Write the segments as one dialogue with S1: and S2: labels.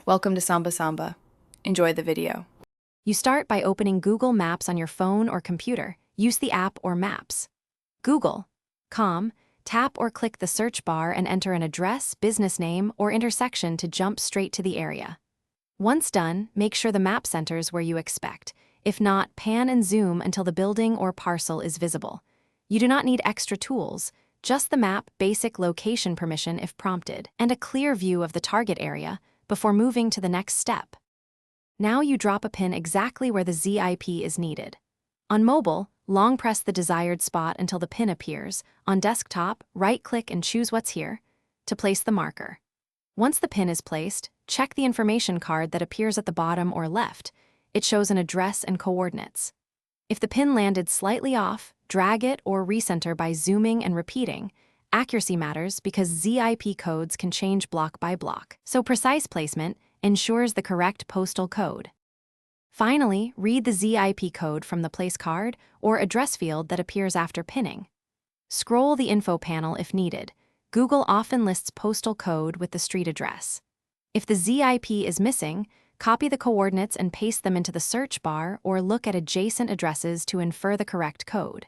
S1: Welcome to Samba Samba. Enjoy the video.
S2: You start by opening Google Maps on your phone or computer. Use the app or Maps. Google.com, tap or click the search bar and enter an address, business name, or intersection to jump straight to the area. Once done, make sure the map centers where you expect. If not, pan and zoom until the building or parcel is visible. You do not need extra tools, just the map, basic location permission if prompted, and a clear view of the target area before moving to the next step. Now you drop a pin exactly where the ZIP is needed. On mobile, long press the desired spot until the pin appears. On desktop, right-click and choose what's here to place the marker. Once the pin is placed, check the information card that appears at the bottom or left. It shows an address and coordinates. If the pin landed slightly off, drag it or recenter by zooming and repeating. Accuracy matters because ZIP codes can change block by block, so precise placement ensures the correct postal code. Finally, read the ZIP code from the place card or address field that appears after pinning. Scroll the info panel if needed. Google often lists postal code with the street address. If the ZIP is missing, copy the coordinates and paste them into the search bar or look at adjacent addresses to infer the correct code.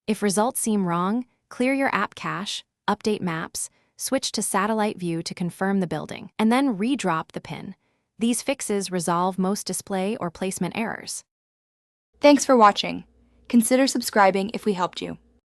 S2: If results seem wrong, clear your app cache, update maps, switch to satellite view to confirm the building, and then redrop the pin. These fixes resolve most display or placement errors.
S3: Thanks for watching. Consider subscribing if we helped you.